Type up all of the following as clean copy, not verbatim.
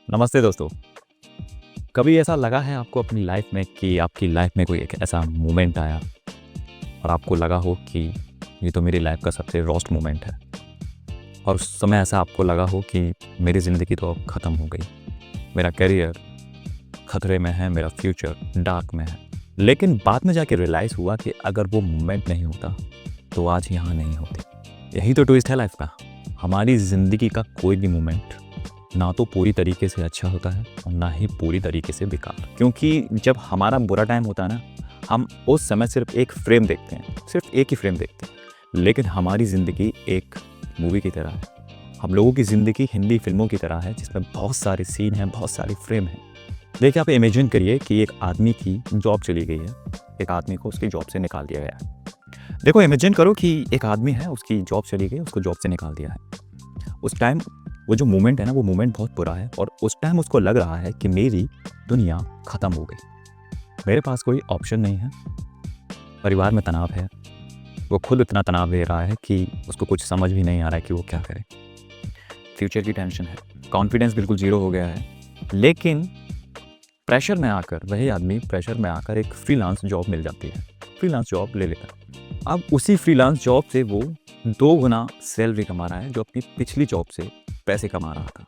नमस्ते दोस्तों। कभी ऐसा लगा है आपको अपनी लाइफ में कि आपकी लाइफ में कोई एक ऐसा मोमेंट आया और आपको लगा हो कि ये तो मेरी लाइफ का सबसे वर्स्ट मोमेंट है और उस समय ऐसा आपको लगा हो कि मेरी ज़िंदगी तो अब ख़त्म हो गई, मेरा करियर खतरे में है, मेरा फ्यूचर डार्क में है। लेकिन बाद में जाके रियलाइज़ हुआ कि अगर वो मोमेंट नहीं होता तो आज यहाँ नहीं होती। यही तो ट्विस्ट है लाइफ का। हमारी ज़िंदगी का कोई भी मोमेंट ना तो पूरी तरीके से अच्छा होता है और ना ही पूरी तरीके से बेकार। क्योंकि जब हमारा बुरा टाइम होता है ना, हम उस समय सिर्फ एक फ्रेम देखते हैं, सिर्फ एक ही फ्रेम देखते हैं। लेकिन हमारी ज़िंदगी एक मूवी की तरह है। हम लोगों की ज़िंदगी हिंदी फिल्मों की तरह है जिसमें बहुत सारे सीन हैं, बहुत सारे फ्रेम हैं। देखिए, आप इमेजिन करिए कि एक आदमी की जॉब चली गई है, एक आदमी को उसकी जॉब से निकाल दिया गया है। देखो, इमेजिन करो कि एक आदमी है, उसकी जॉब चली गई, उसको जॉब से निकाल दिया है। उस टाइम वो जो मोमेंट है ना, वो मोमेंट बहुत बुरा है और उस टाइम उसको लग रहा है कि मेरी दुनिया ख़त्म हो गई। मेरे पास कोई ऑप्शन नहीं है, परिवार में तनाव है, वो खुद इतना तनाव ले रहा है कि उसको कुछ समझ भी नहीं आ रहा है कि वो क्या करे। फ्यूचर की टेंशन है, कॉन्फिडेंस बिल्कुल ज़ीरो हो गया है। लेकिन प्रेशर में आकर वही आदमी प्रेशर में आकर एक फ्रीलांस जॉब मिल जाती है, फ्रीलांस जॉब ले लेता है। अब उसी फ्रीलांस जॉब से वो 2 गुना सैलरी कमा रहा है जो अपनी पिछली जॉब से पैसे कमा रहा था।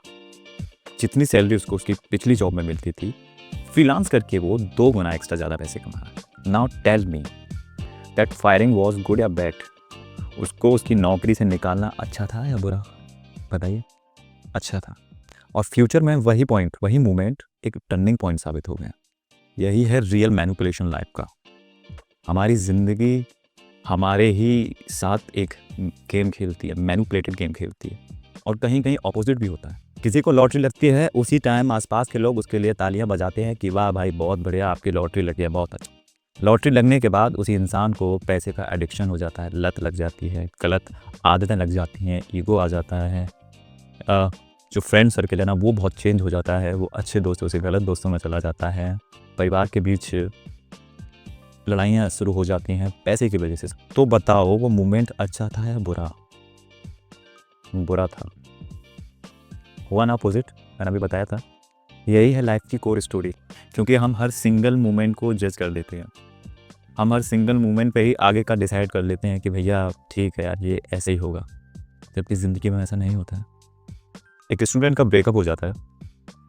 जितनी सैलरी उसको उसकी पिछली जॉब में मिलती थी, फ्रीलांस करके वो 2 गुना एक्स्ट्रा ज़्यादा पैसे कमा रहा है। Now tell me that firing was good या बैड? उसको उसकी नौकरी से निकालना अच्छा था या बुरा? बताइए। अच्छा था। और फ्यूचर में वही पॉइंट, वही मोमेंट एक टर्निंग पॉइंट साबित हो गया। यही है रियल मैनिपुलेशन लाइफ का। हमारी ज़िंदगी हमारे ही साथ एक गेम खेलती है, मैनिपुलेटेड गेम खेलती है। और कहीं-कहीं ऑपोज़िट भी होता है। किसी को लॉटरी लगती है, उसी टाइम आस-पास के लोग उसके लिए तालियाँ बजाते हैं कि वाह भाई, बहुत बढ़िया, आपकी लॉटरी लगी है, बहुत अच्छा। लॉटरी लगने के बाद उसी इंसान को पैसे का एडिक्शन हो जाता है, लत लग जाती है, गलत आदतें लग जाती हैं, ईगो आ जाता है। जो फ्रेंड सर्किल है ना, वो बहुत चेंज हो जाता है, वो अच्छे दोस्तों से गलत दोस्तों में चला जाता है। परिवार के बीच लड़ाइयाँ शुरू हो जाती हैं पैसे की वजह से। तो बताओ, वो मोमेंट अच्छा था या बुरा? बुरा था। हुआ ना अपोजिट, मैंने अभी बताया था। यही है लाइफ की कोर स्टोरी। क्योंकि हम हर सिंगल मोमेंट को जज कर देते हैं, हम हर सिंगल मोमेंट पे ही आगे का डिसाइड कर लेते हैं कि भैया ठीक है यार, ये ऐसे ही होगा, जबकि ज़िंदगी में ऐसा नहीं होता है। एक स्टूडेंट का ब्रेकअप हो जाता है,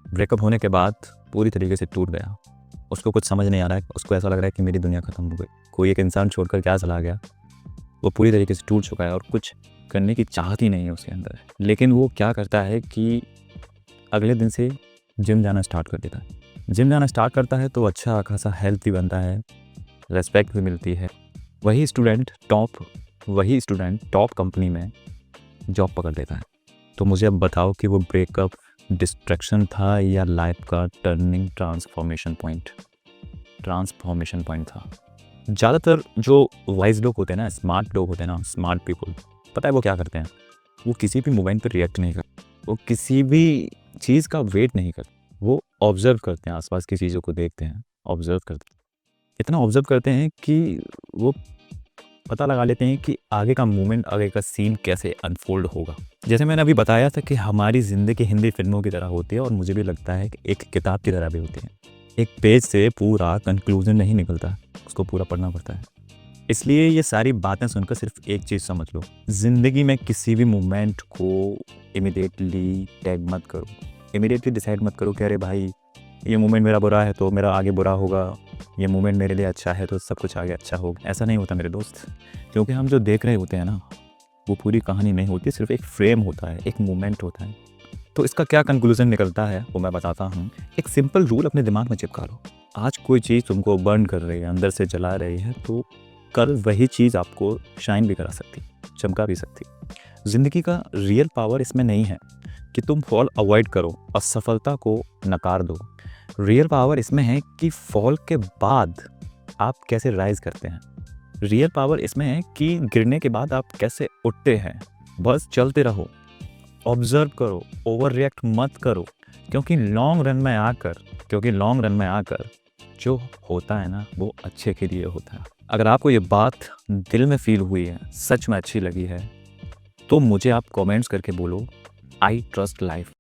ब्रेकअप होने के बाद पूरी तरीके से टूट गया, उसको कुछ समझ नहीं आ रहा है, उसको ऐसा लग रहा है कि मेरी दुनिया ख़त्म हो गई, कोई एक इंसान छोड़कर क्या चला गया, वो पूरी तरीके से टूट चुका है और कुछ करने की चाहत ही नहीं है उसके अंदर। लेकिन वो क्या करता है कि अगले दिन से जिम जाना स्टार्ट कर देता है। जिम जाना स्टार्ट करता है तो अच्छा खासा हेल्थ भी बनता है, रेस्पेक्ट भी मिलती है। वही स्टूडेंट टॉप कंपनी में जॉब पकड़ लेता है। तो मुझे अब बताओ कि वो ब्रेकअप डिस्ट्रैक्शन था या लाइफ का टर्निंग ट्रांसफॉर्मेशन पॉइंट था। ज़्यादातर जो वाइज लोग होते हैं ना, स्मार्ट लोग होते हैं ना, स्मार्ट पीपल, पता है वो क्या करते हैं? वो किसी भी मोमेंट पर रिएक्ट नहीं करते, वो किसी भी चीज़ का वेट नहीं करते, वो ऑब्ज़र्व करते हैं, आसपास की चीज़ों को देखते हैं, ऑब्ज़र्व करते हैं। इतना ऑब्ज़र्व करते हैं कि वो पता लगा लेते हैं कि आगे का मूवमेंट, आगे का सीन कैसे अनफोल्ड होगा। जैसे मैंने अभी बताया था कि हमारी ज़िंदगी हिंदी फिल्मों की तरह होती है और मुझे भी लगता है कि एक किताब की तरह भी होती है। एक पेज से पूरा कंक्लूजन नहीं निकलता, उसको पूरा पढ़ना पड़ता है। इसलिए ये सारी बातें सुनकर सिर्फ एक चीज़ समझ लो, ज़िंदगी में किसी भी मोमेंट को इमीडिएटली टैग मत करो, इमीडिएटली डिसाइड मत करो कि अरे भाई, ये मोमेंट मेरा बुरा है तो मेरा आगे बुरा होगा, ये मोमेंट मेरे लिए अच्छा है तो सब कुछ आगे अच्छा होगा। ऐसा नहीं होता मेरे दोस्त। क्योंकि हम जो देख रहे होते हैं ना, वो पूरी कहानी नहीं होती, सिर्फ एक फ्रेम होता है, एक मोमेंट होता है। तो इसका क्या कंक्लूजन निकलता है वो मैं बताता हूँ। एक सिंपल रूल अपने दिमाग में चिपका लो। आज कोई चीज़ तुमको बर्न कर रही है, अंदर से जला रही है, तो कल वही चीज़ आपको शाइन भी करा सकती, चमका भी सकती। ज़िंदगी का रियल पावर इसमें नहीं है कि तुम फॉल अवॉइड करो, असफलता को नकार दो। रियल पावर इसमें है कि फॉल के बाद आप कैसे राइज करते हैं। रियल पावर इसमें है कि गिरने के बाद आप कैसे उठते हैं। बस चलते रहो, ऑब्जर्व करो, ओवर रिएक्ट मत करो। क्योंकि लॉन्ग रन में आकर जो होता है ना, वो अच्छे के लिए होता है। अगर आपको ये बात दिल में फील हुई है, सच में अच्छी लगी है, तो मुझे आप कमेंट्स करके बोलो, आई ट्रस्ट लाइफ।